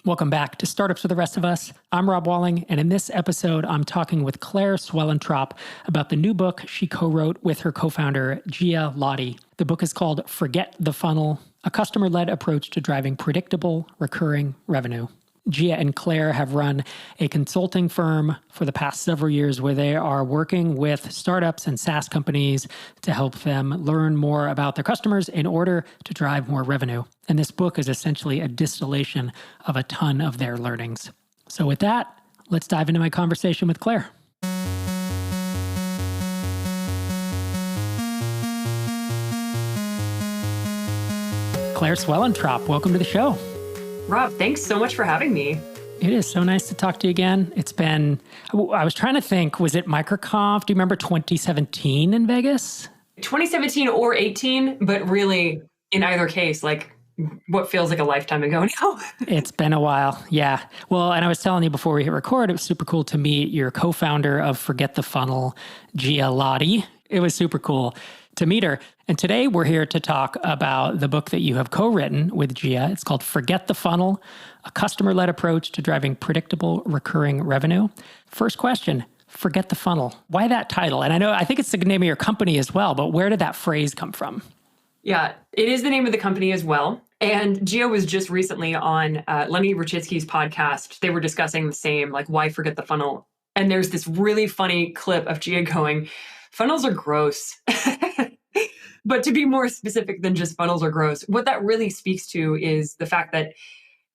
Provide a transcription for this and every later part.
Welcome back to Startups for the Rest of Us. I'm Rob Walling, and in this episode, I'm talking with Claire Suellentrop about the new book she co-wrote with her co-founder, Gia Laudi. The book is called Forget the Funnel, a customer-led approach to driving predictable, recurring revenue. Gia and Claire have run a consulting firm for the past several years where they are working with startups and SaaS companies to help them learn more about their customers in order to drive more revenue. And this book is essentially a distillation of a ton of their learnings. So with that, let's dive into my conversation with Claire. Claire Suellentrop, welcome to the show. Rob, thanks so much for having me. It is so nice to talk to you again. It's been, I was trying to think, was it MicroConf? Do you remember 2017 in Vegas? 2017 or 18, but really in either case, like what feels like a lifetime ago now. It's been a while. Yeah. Well, and I was telling you before we hit record, it was super cool to meet your co-founder of Forget the Funnel, Gia Laudi. It was super cool to meet her. And today we're here to talk about the book that you have co-written with Gia. It's called Forget the Funnel, a customer-led approach to driving predictable, recurring revenue. First question, Forget the Funnel. Why that title? And I think it's the name of your company as well, but where did that phrase come from? Yeah, it is the name of the company as well. And Gia was just recently on Lenny Rachitsky's podcast. They were discussing the same, like, why forget the funnel? And there's this really funny clip of Gia going, funnels are gross. But to be more specific than just funnels are gross, what that really speaks to is the fact that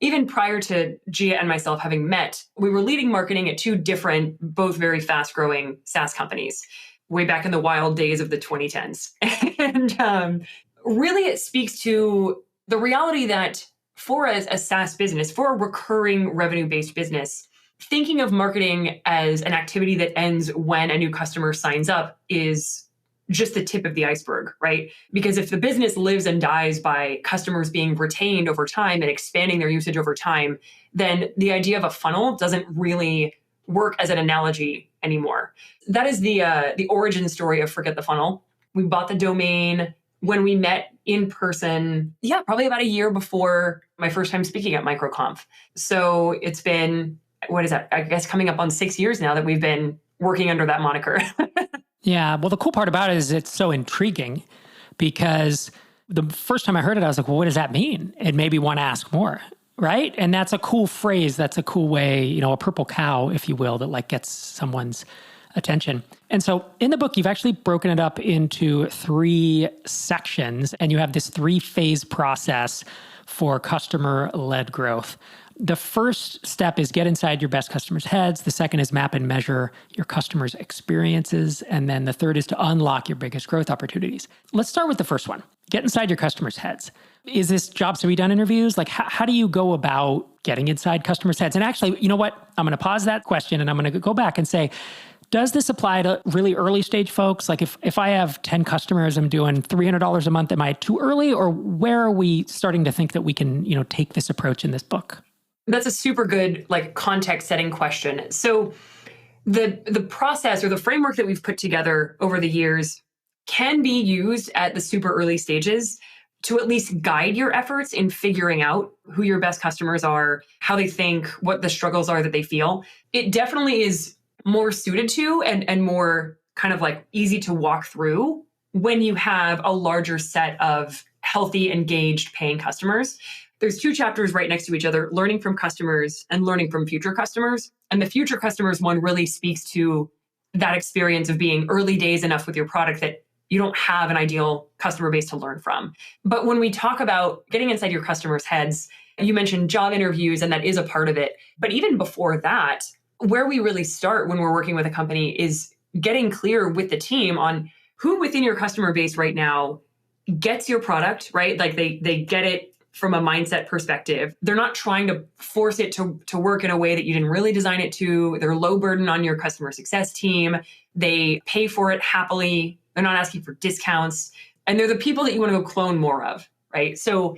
even prior to Gia and myself having met, we were leading marketing at two different, both very fast-growing SaaS companies way back in the wild days of the 2010s. And really it speaks to the reality that for a SaaS business, for a recurring revenue-based business, thinking of marketing as an activity that ends when a new customer signs up is just the tip of the iceberg, right? Because if the business lives and dies by customers being retained over time and expanding their usage over time, then the idea of a funnel doesn't really work as an analogy anymore. That is the origin story of Forget the Funnel. We bought the domain when we met in person, probably about a year before my first time speaking at MicroConf. So it's been, what is that? I guess coming up on 6 years now that we've been working under that moniker. Yeah. Well, the cool part about it is it's so intriguing because the first time I heard it, I was like, well, what does that mean? It made me want to ask more, right? And that's a cool phrase. That's a cool way, a purple cow, if you will, that like gets someone's attention. And so in the book, you've actually broken it up into 3 sections, and you have this 3-phase process for customer-led growth. The first step is get inside your best customers' heads. The second is map and measure your customers' experiences. And then the third is to unlock your biggest growth opportunities. Let's start with the first one. Get inside your customers' heads. Is this jobs to be done interviews? Like, how do you go about getting inside customers' heads? And actually, you know what? I'm going to pause that question and I'm going to go back and say, does this apply to really early stage folks? Like if I have 10 customers, I'm doing $300 a month, am I too early? Or where are we starting to think that we can, take this approach in this book? That's a super good context setting question. So the process or the framework that we've put together over the years can be used at the super early stages to at least guide your efforts in figuring out who your best customers are, how they think, what the struggles are that they feel. It definitely is more suited to and more kind of like easy to walk through when you have a larger set of healthy, engaged, paying customers. There's 2 chapters right next to each other, learning from customers and learning from future customers. And the future customers one really speaks to that experience of being early days enough with your product that you don't have an ideal customer base to learn from. But when we talk about getting inside your customers' heads, you mentioned job interviews, and that is a part of it. But even before that, where we really start when we're working with a company is getting clear with the team on who within your customer base right now gets your product, right? Like they get it from a mindset perspective. They're not trying to force it to work in a way that you didn't really design it to. They're low burden on your customer success team. They pay for it happily. They're not asking for discounts. And they're the people that you want to go clone more of, right? So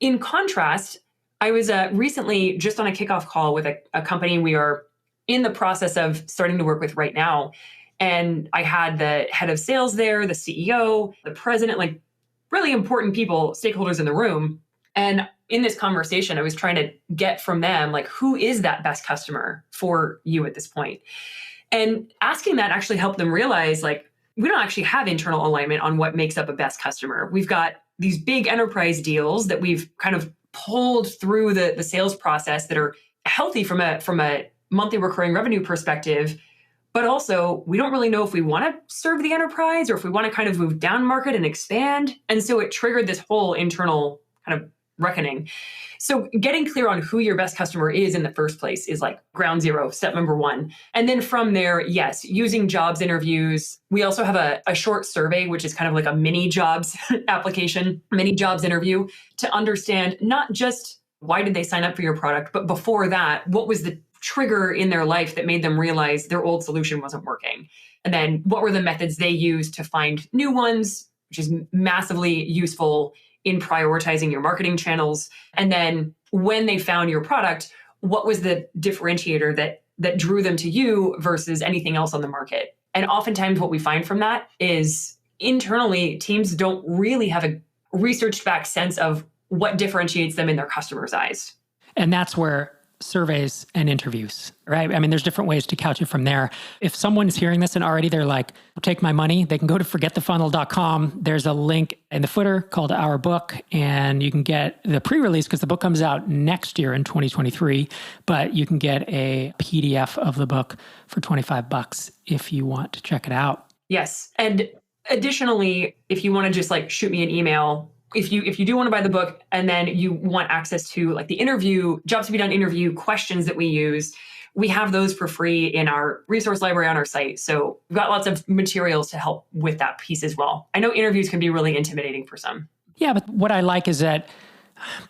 in contrast, I was recently just on a kickoff call with a company we are in the process of starting to work with right now. And I had the head of sales there, the CEO, the president, like really important people, stakeholders in the room. And in this conversation, I was trying to get from them, like, who is that best customer for you at this point? And asking that actually helped them realize, like, we don't actually have internal alignment on what makes up a best customer. We've got these big enterprise deals that we've kind of pulled through the sales process that are healthy from a monthly recurring revenue perspective. But also, we don't really know if we want to serve the enterprise or if we want to kind of move down market and expand. And so it triggered this whole internal kind of reckoning. So getting clear on who your best customer is in the first place is like ground zero, step number one. And then from there, yes, using jobs interviews. We also have a short survey, which is kind of like a mini jobs application, mini jobs interview, to understand not just why did they sign up for your product, but before that, what was the trigger in their life that made them realize their old solution wasn't working? And then what were the methods they used to find new ones, which is massively useful in prioritizing your marketing channels. And then when they found your product, what was the differentiator that drew them to you versus anything else on the market? And oftentimes what we find from that is internally, teams don't really have a researched back sense of what differentiates them in their customers' eyes. And that's where surveys and interviews, right? I mean, there's different ways to couch it from there. If someone's hearing this and already they're like, take my money, they can go to forgetthefunnel.com. There's a link in the footer called Our Book, and you can get the pre-release because the book comes out next year in 2023, but you can get a PDF of the book for $25 if you want to check it out. Yes. And additionally, if you want to just like shoot me an email, if you do want to buy the book and then you want access to like the interview, jobs to be done interview questions that we use, we have those for free in our resource library on our site. So we've got lots of materials to help with that piece as well. I know interviews can be really intimidating for some. Yeah, but what I like is that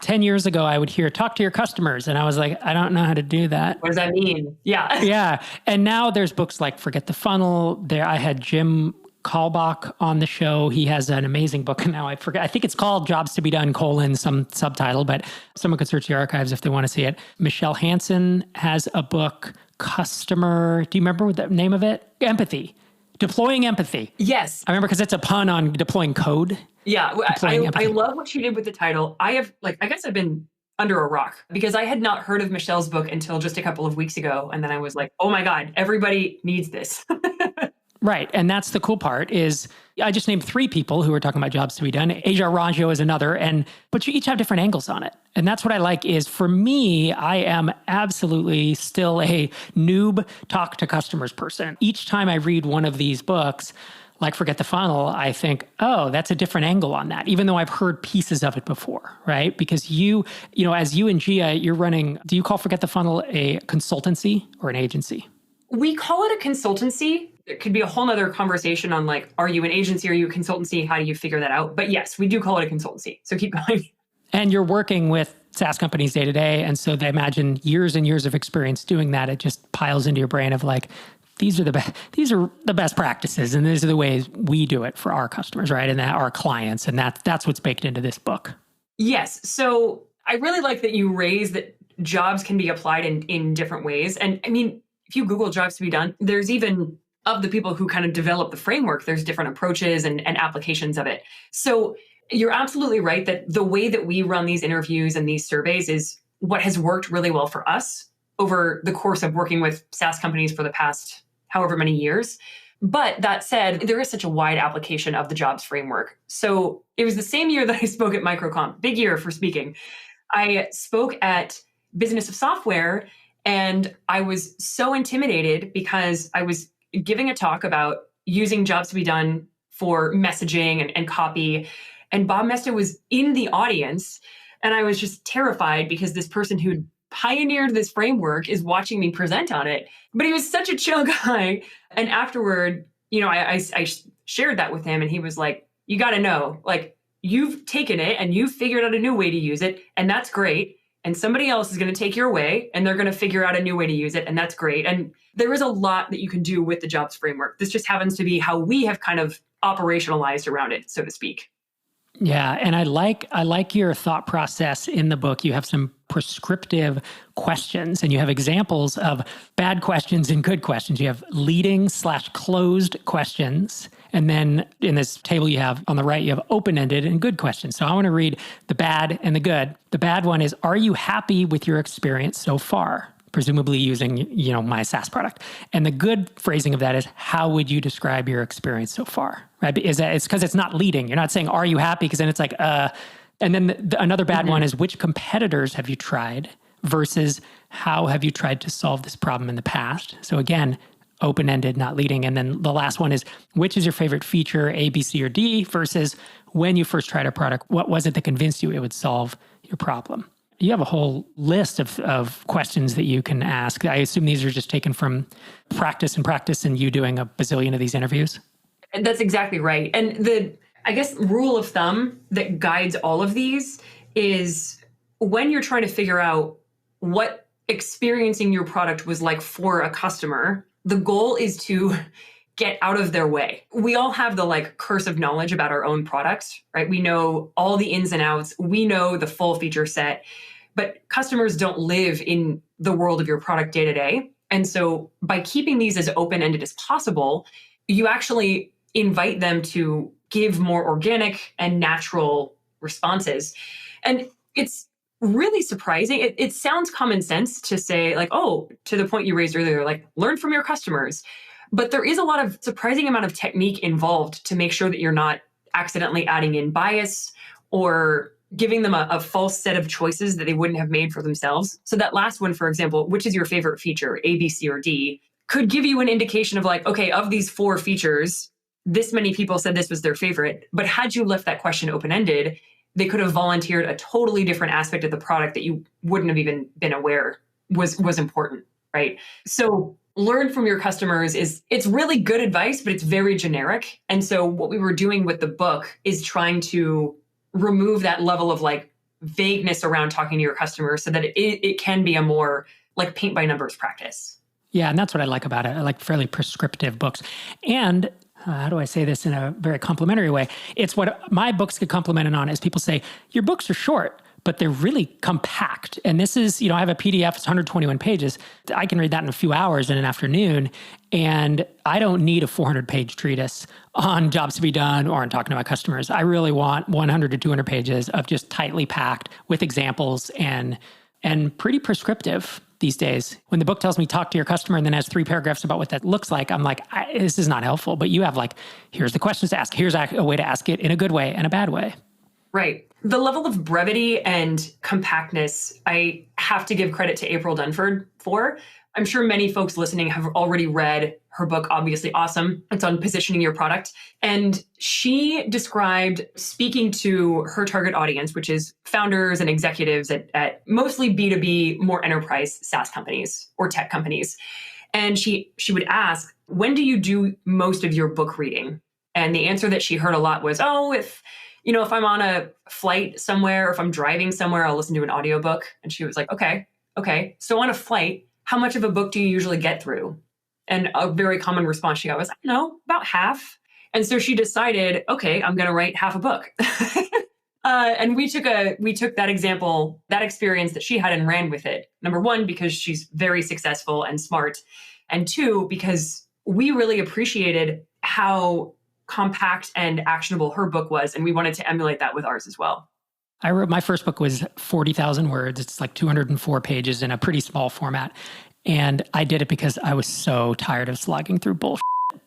10 years ago, I would hear, talk to your customers. And I was like, I don't know how to do that. What does that mean? Yeah. Yeah. And now there's books like Forget the Funnel. There, I had Jim Kalbach on the show. He has an amazing book. Now I forget. I think it's called Jobs to be Done, some subtitle, but someone could search the archives if they want to see it. Michelle Hansen has a book, Customer. Do you remember what the name of it? Empathy. Deploying Empathy. Yes. I remember because it's a pun on deploying code. Yeah. I love what she did with the title. I guess I've been under a rock because I had not heard of Michelle's book until just a couple of weeks ago. And then I was like, oh my God, everybody needs this. Right. And that's the cool part is I just named 3 people who are talking about jobs to be done. Asia Raggio is another, but you each have different angles on it. And that's what I like is for me, I am absolutely still a noob talk to customers person. Each time I read one of these books, like Forget the Funnel, I think, oh, that's a different angle on that, even though I've heard pieces of it before, right? Because you know, as you and Gia, you're running, do you call Forget the Funnel a consultancy or an agency? We call it a consultancy. It could be a whole nother conversation on like, are you an agency? Are you a consultancy? How do you figure that out? But yes, we do call it a consultancy. So keep going. And you're working with SaaS companies day to day. And so they imagine years and years of experience doing that. It just piles into your brain of like, these are the best practices. And these are the ways we do it for our customers, right? And our clients. And that's what's baked into this book. Yes. So I really like that you raise that jobs can be applied in different ways. And I mean, if you Google jobs to be done, there's even of the people who kind of develop the framework, there's different approaches and applications of it. So you're absolutely right that the way that we run these interviews and these surveys is what has worked really well for us over the course of working with SaaS companies for the past however many years. But that said, there is such a wide application of the jobs framework. So it was the same year that I spoke at MicroConf, big year for speaking. I spoke at Business of Software, and I was so intimidated because I was giving a talk about using jobs to be done for messaging and copy. And Bob Mesta was in the audience. And I was just terrified because this person who pioneered this framework is watching me present on it. But he was such a chill guy. And afterward, you know, I shared that with him and he was like, you got to know, like, you've taken it and you've figured out a new way to use it. And that's great. And somebody else is going to take your way and they're going to figure out a new way to use it. And that's great. And there is a lot that you can do with the jobs framework. This just happens to be how we have kind of operationalized around it, so to speak. Yeah. And I like your thought process in the book. You have some prescriptive questions and you have examples of bad questions and good questions. You have leading/closed questions And then in this table you have on the right, you have open-ended and good questions. So I want to read the bad and the good. The bad one is, are you happy with your experience so far? Presumably using, my SaaS product. And the good phrasing of that is, how would you describe your experience so far? Right? It's because it's not leading. You're not saying, are you happy? Because then it's like, and then another bad one is, which competitors have you tried versus how have you tried to solve this problem in the past? So again, open-ended, not leading. And then the last one is, which is your favorite feature, A, B, C, or D, versus when you first tried a product, what was it that convinced you it would solve your problem? You have a whole list of questions that you can ask. I assume these are just taken from practice and you doing a bazillion of these interviews. That's exactly right. And the, I guess, rule of thumb that guides all of these is, when you're trying to figure out what experiencing your product was like for a customer, the goal is to get out of their way. We all have the curse of knowledge about our own products, right? We know all the ins and outs. We know the full feature set, but customers don't live in the world of your product day to day. And so by keeping these as open-ended as possible, you actually invite them to give more organic and natural responses. And it's really surprising. It sounds common sense to say, to the point you raised earlier, learn from your customers. But there is a lot of surprising amount of technique involved to make sure that you're not accidentally adding in bias or giving them a false set of choices that they wouldn't have made for themselves. So that last one, for example, which is your favorite feature, A, B, C, or D, could give you an indication of okay, of these 4 features, this many people said this was their favorite. But had you left that question open-ended, they could have volunteered a totally different aspect of the product that you wouldn't have even been aware was important, right? So learn from your customers it's really good advice, but it's very generic. And so what we were doing with the book is trying to remove that level of vagueness around talking to your customers so that it can be a more paint by numbers practice. Yeah, and that's what I like about it. I like fairly prescriptive books. And how do I say this in a very complimentary way? It's what my books get complimented on, is people say, your books are short, but they're really compact. And this is, I have a PDF, it's 121 pages. I can read that in a few hours in an afternoon. And I don't need a 400-page treatise on jobs to be done or on talking to my customers. I really want 100 to 200 pages of just tightly packed with examples and pretty prescriptive these days. When the book tells me talk to your customer and then has 3 paragraphs about what that looks like, I'm like, this is not helpful. But you have here's the questions to ask. Here's a way to ask it in a good way and a bad way. Right. The level of brevity and compactness, I have to give credit to April Dunford for. I'm sure many folks listening have already read her book, obviously awesome. It's on positioning your product. And she described speaking to her target audience, which is founders and executives at mostly B2B, more enterprise SaaS companies or tech companies. And she would ask, when do you do most of your book reading? And the answer that she heard a lot was, if I'm on a flight somewhere, or if I'm driving somewhere, I'll listen to an audiobook. And she was like, okay. So on a flight, how much of a book do you usually get through? And a very common response she got was, I don't know, about half. And so she decided, okay, I'm going to write half a book. And we took that example, that experience that she had, and ran with it. Number 1, because she's very successful and smart. And 2, because we really appreciated how compact and actionable her book was. And we wanted to emulate that with ours as well. I wrote, my first book was 40,000 words. It's 204 pages in a pretty small format. And I did it because I was so tired of slogging through bullshit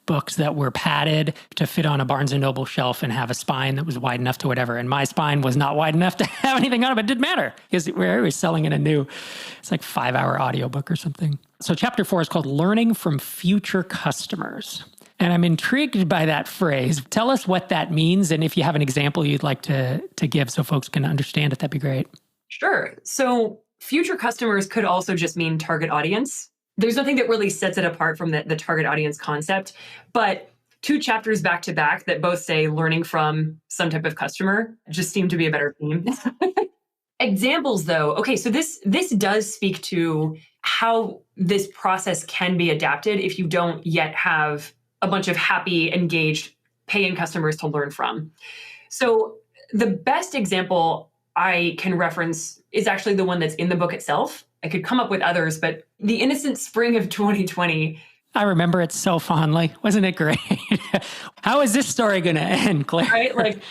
books that were padded to fit on a Barnes & Noble shelf and have a spine that was wide enough to whatever. And my spine was not wide enough to have anything on it, but it didn't matter because we're always selling in it's 5-hour audiobook or something. So chapter 4 is called Learning from Future Customers. And I'm intrigued by that phrase. Tell us what that means. And if you have an example you'd like to give so folks can understand it, that'd be great. Sure. So future customers could also just mean target audience. There's nothing that really sets it apart from the target audience concept, but 2 chapters back to back that both say learning from some type of customer just seem to be a better theme. Examples though. Okay. So this does speak to how this process can be adapted if you don't yet have a bunch of happy, engaged, paying customers to learn from. So the best example I can reference is actually the one that's in the book itself. I could come up with others, but the innocent spring of 2020, I remember it so fondly. Wasn't it great? How is this story going to end, Claire? Right? Like,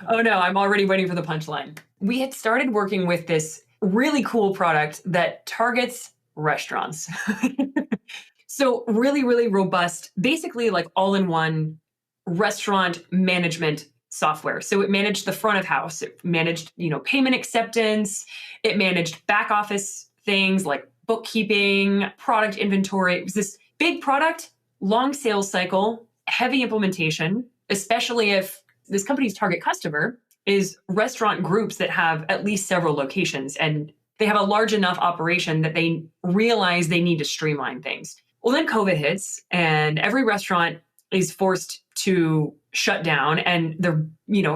oh no, I'm already waiting for the punchline. We had started working with this really cool product that targets restaurants. So really, really robust, basically like all-in-one restaurant management software. So it managed the front of house, it managed, payment acceptance, it managed back office things like bookkeeping, product inventory. It was this big product, long sales cycle, heavy implementation, especially if this company's target customer is restaurant groups that have at least several locations and they have a large enough operation that they realize they need to streamline things. Well, then COVID hits and every restaurant is forced to shut down and they're,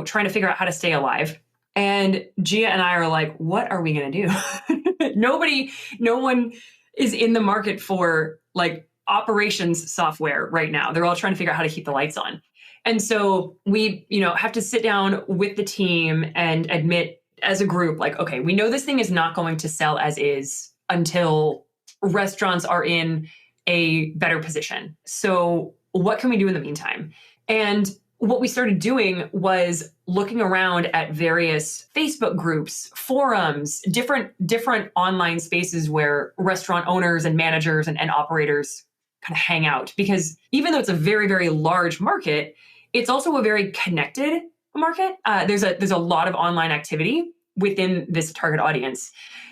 trying to figure out how to stay alive. And Gia and I are like, what are we going to do? No one is in the market for like operations software right now. They're all trying to figure out how to keep the lights on. And so we, have to sit down with the team and admit as a group, like, okay, we know this thing is not going to sell as is until restaurants are in a better position. So what can we do in the meantime? And what we started doing was looking around at various Facebook groups, forums, different online spaces where restaurant owners and managers and operators kind of hang out. Because even though it's a very, very large market, it's also a very connected market. There's a lot of online activity within this target audience.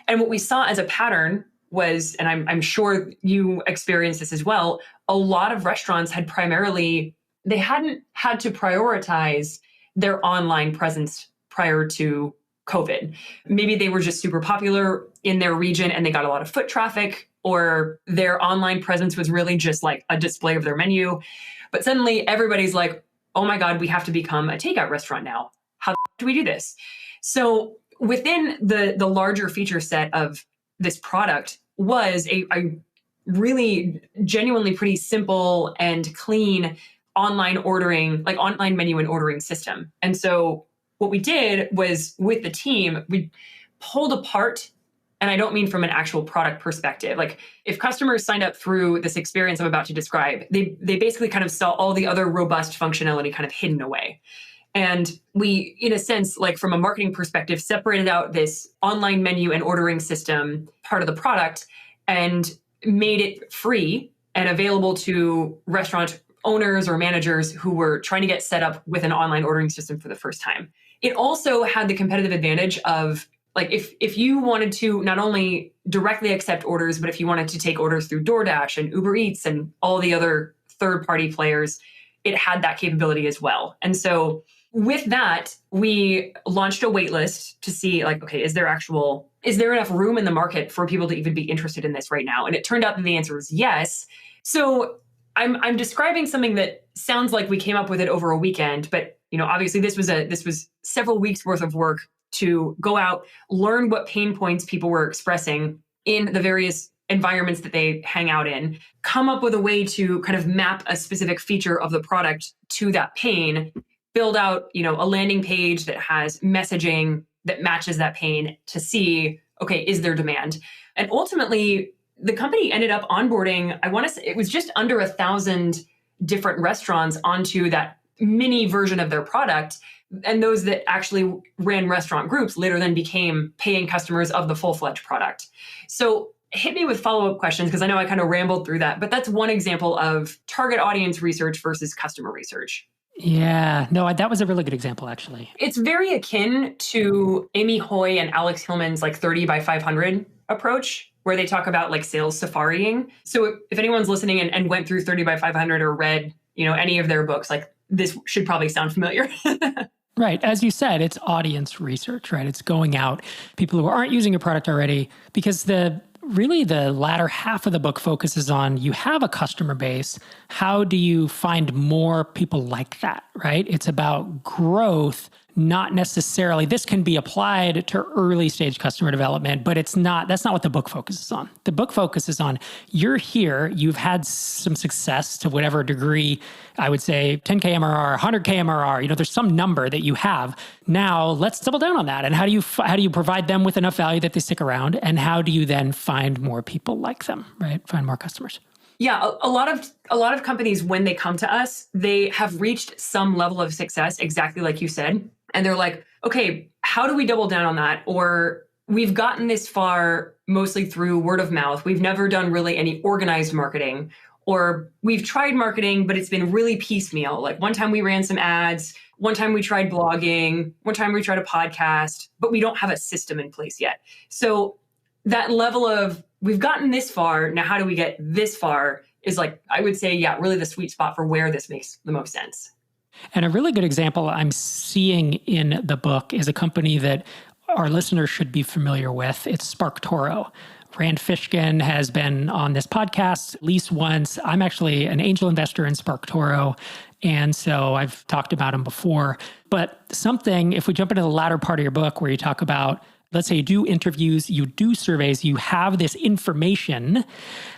And what we saw as a pattern was, and I'm sure you experienced this as well, a lot of restaurants they hadn't had to prioritize their online presence prior to COVID. Maybe they were just super popular in their region and they got a lot of foot traffic, or their online presence was really just like a display of their menu. But suddenly everybody's like, oh my God, we have to become a takeout restaurant now. How do we do this? So within the larger feature set of this product was a really genuinely pretty simple and clean online ordering, like online menu and ordering system. And so what we did was with the team, we pulled apart, and I don't mean from an actual product perspective. Like if customers signed up through this experience I'm about to describe, they basically kind of saw all the other robust functionality kind of hidden away. And we, in a sense, like from a marketing perspective, separated out this online menu and ordering system part of the product and made it free and available to restaurant owners or managers who were trying to get set up with an online ordering system for the first time. It also had the competitive advantage of, like, if you wanted to not only directly accept orders, but if you wanted to take orders through DoorDash and Uber Eats and all the other third-party players, it had that capability as well. And so with that, we launched a wait list to see, like, okay, is there enough room in the market for people to even be interested in this right now? And it turned out that the answer was yes. So I'm describing something that sounds like we came up with it over a weekend, but obviously this was several weeks worth of work to go out, learn what pain points people were expressing in the various environments that they hang out in, come up with a way to kind of map a specific feature of the product to that pain, build out, a landing page that has messaging that matches that pain to see, okay, is there demand? And ultimately, the company ended up onboarding, I want to say it was just under 1,000 different restaurants onto that mini version of their product. And those that actually ran restaurant groups later then became paying customers of the full-fledged product. So hit me with follow-up questions, because I know I kind of rambled through that, but that's one example of target audience research versus customer research. Yeah, no, that was a really good example, actually. It's very akin to Amy Hoy and Alex Hillman's like 30 by 500 approach, where they talk about like sales safarying. So if anyone's listening and went through 30 by 500 or read, any of their books, like this should probably sound familiar. Right. As you said, it's audience research, right? It's going out, people who aren't using your product already, because the latter half of the book focuses on, you have a customer base. How do you find more people like that, right? It's about growth, not necessarily, this can be applied to early stage customer development, but that's not what the book focuses on. The book focuses on, you're here, you've had some success to whatever degree, I would say 10K MRR, 100K MRR, there's some number that you have. Now let's double down on that. And how do you provide them with enough value that they stick around? And how do you then find more people like them, right? Find more customers. Yeah, a lot of companies, when they come to us, they have reached some level of success, exactly like you said. And they're like, okay, how do we double down on that? Or we've gotten this far mostly through word of mouth. We've never done really any organized marketing, or we've tried marketing, but it's been really piecemeal. Like one time we ran some ads, one time we tried blogging, one time we tried a podcast, but we don't have a system in place yet. So that level of we've gotten this far, now how do we get this far is like, I would say, yeah, really the sweet spot for where this makes the most sense. And a really good example I'm seeing in the book is a company that our listeners should be familiar with. It's SparkToro. Rand Fishkin has been on this podcast at least once. I'm actually an angel investor in SparkToro, and so I've talked about him before. But something, if we jump into the latter part of your book where you talk about, let's say you do interviews, you do surveys, you have this information.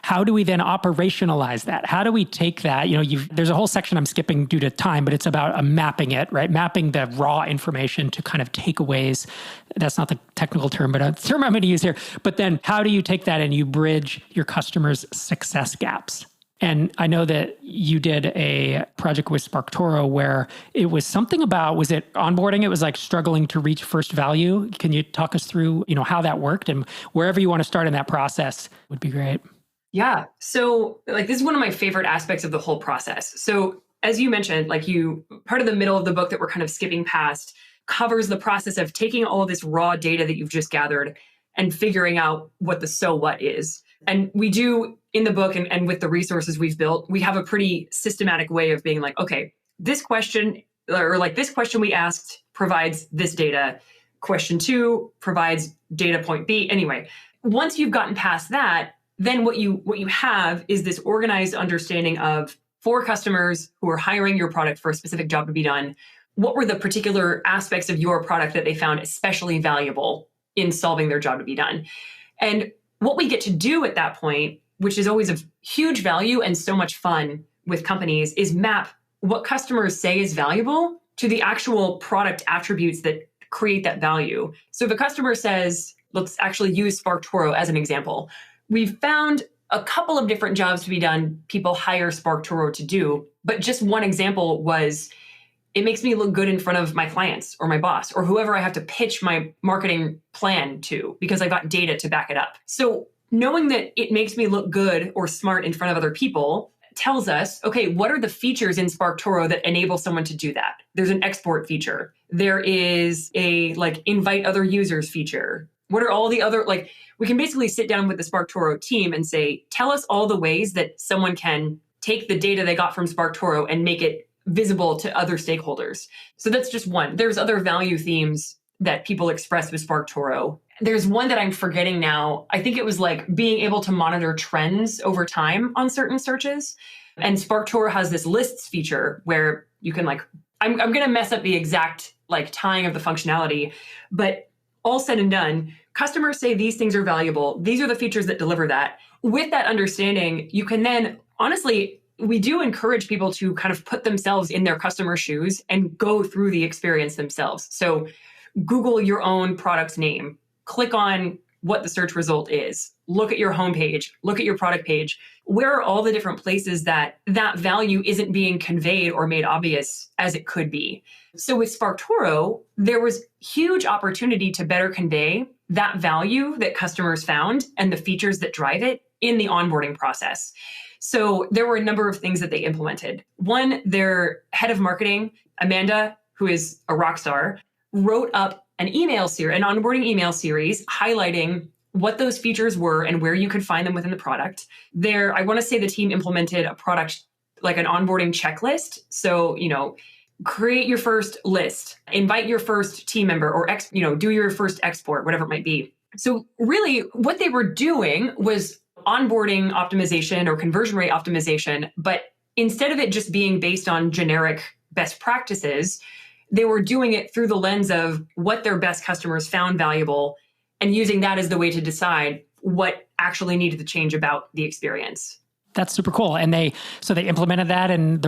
How do we then operationalize that? How do we take that? There's a whole section I'm skipping due to time, but it's about mapping it, right? Mapping the raw information to kind of takeaways. That's not the technical term, but a term I'm going to use here. But then how do you take that and you bridge your customers' success gaps? And I know that you did a project with SparkToro where it was something about, was it onboarding? It was like struggling to reach first value. Can you talk us through, how that worked, and wherever you want to start in that process would be great. Yeah. So this is one of my favorite aspects of the whole process. So as you mentioned, part of the middle of the book that we're kind of skipping past covers the process of taking all of this raw data that you've just gathered and figuring out what the so what is. And we do in the book and with the resources we've built, we have a pretty systematic way of being like, okay, this question we asked provides this data. Question 2 provides data point B. Anyway, once you've gotten past that, then what you have is this organized understanding of, for customers who are hiring your product for a specific job to be done, what were the particular aspects of your product that they found especially valuable in solving their job to be done. And what we get to do at that point, which is always of huge value and so much fun with companies, is map what customers say is valuable to the actual product attributes that create that value. So if a customer says, let's actually use SparkToro as an example, we've found a couple of different jobs to be done people hire SparkToro to do, but just one example was, it makes me look good in front of my clients or my boss or whoever I have to pitch my marketing plan to because I've got data to back it up. So knowing that it makes me look good or smart in front of other people tells us, okay, what are the features in SparkToro that enable someone to do that? There's an export feature. There is a invite other users feature. What are all the other, we can basically sit down with the SparkToro team and say, tell us all the ways that someone can take the data they got from SparkToro and make it visible to other stakeholders. So that's just one. There's other value themes that people express with SparkToro. There's one that I'm forgetting now. I think it was being able to monitor trends over time on certain searches. And SparkToro has this lists feature where you can I'm going to mess up the exact tying of the functionality, but all said and done, customers say these things are valuable. These are the features that deliver that. With that understanding, you can then honestly, we do encourage people to kind of put themselves in their customer shoes and go through the experience themselves. So Google your own product's name, click on what the search result is, look at your homepage, look at your product page. Where are all the different places that value isn't being conveyed or made obvious as it could be? So with SparkToro, there was huge opportunity to better convey that value that customers found and the features that drive it in the onboarding process. So there were a number of things that they implemented. One, their head of marketing, Amanda, who is a rock star, wrote up an onboarding email series highlighting what those features were and where you could find them within the product. I want to say the team implemented a product like an onboarding checklist. So, create your first list, invite your first team member, or do your first export, whatever it might be. So really what they were doing was onboarding optimization or conversion rate optimization, but instead of it just being based on generic best practices, they were doing it through the lens of what their best customers found valuable and using that as the way to decide what actually needed to change about the experience. That's super cool. And they implemented that, and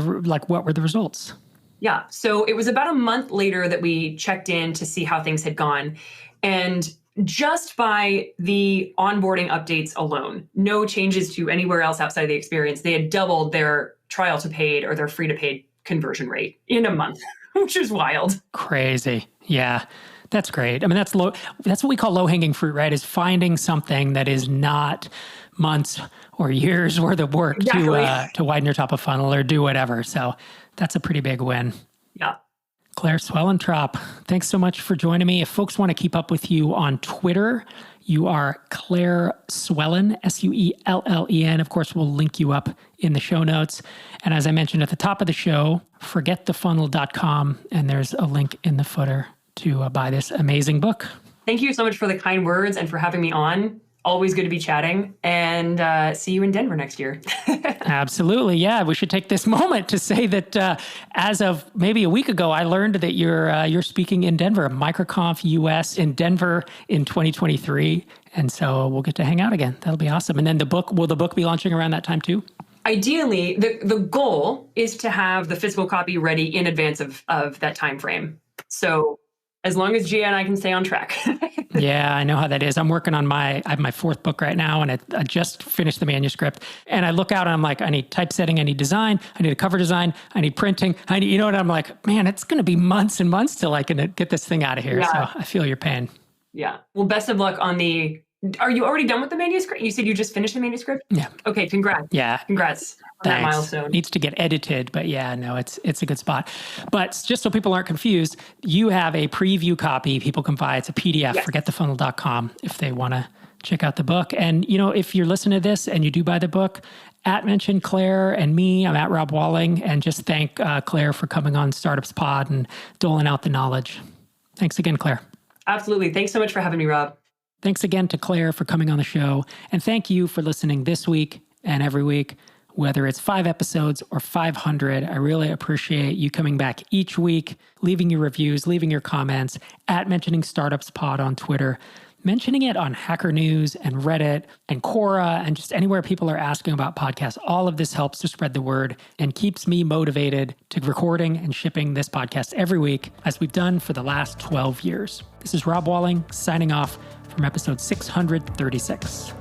what were the results? Yeah. So it was about a month later that we checked in to see how things had gone. And just by the onboarding updates alone, no changes to anywhere else outside of the experience, they had doubled their trial to paid or their free to paid conversion rate in a month, which is wild. Crazy. Yeah. That's great. I mean, that's what we call low hanging fruit, right? Is finding something that is not months or years worth of work to widen your top of funnel or do whatever. So that's a pretty big win. Yeah. Claire Suellentrop, thanks so much for joining me. If folks want to keep up with you on Twitter, you are Claire Suellen, Suellen. Of course, we'll link you up in the show notes. And as I mentioned at the top of the show, forgetthefunnel.com, and there's a link in the footer to buy this amazing book. Thank you so much for the kind words and for having me on. Always good to be chatting, and see you in Denver next year. Absolutely. Yeah. We should take this moment to say that as of maybe a week ago, I learned that you're speaking in Denver, MicroConf US in Denver in 2023. And so we'll get to hang out again. That'll be awesome. And then will the book be launching around that time too? Ideally, the goal is to have the physical copy ready in advance of that time frame. So as long as Gia and I can stay on track. Yeah, I know how that is. I'm working on I have my fourth book right now, and I just finished the manuscript. And I look out and I'm like, I need typesetting, I need design, I need a cover design, I need printing, and I'm like, man, it's going to be months and months till I can get this thing out of here. Yeah. So I feel your pain. Yeah. Well, best of luck on are you already done with the manuscript? You said you just finished the manuscript? Yeah. Okay, congrats. Yeah. Congrats on that milestone. Needs to get edited, but yeah, no, it's a good spot. But just so people aren't confused, you have a preview copy people can buy. It's a PDF, yes. Forgetthefunnel.com, if they want to check out the book. And, if you're listening to this and you do buy the book, mention Claire and me. I'm at Rob Walling, and just thank Claire for coming on Startups Pod and doling out the knowledge. Thanks again, Claire. Absolutely. Thanks so much for having me, Rob. Thanks again to Claire for coming on the show. And thank you for listening this week and every week, whether it's 5 episodes or 500. I really appreciate you coming back each week, leaving your reviews, leaving your comments, mentioning Startups Pod on Twitter, mentioning it on Hacker News and Reddit and Quora and just anywhere people are asking about podcasts. All of this helps to spread the word and keeps me motivated to recording and shipping this podcast every week, as we've done for the last 12 years. This is Rob Walling signing off from episode 636.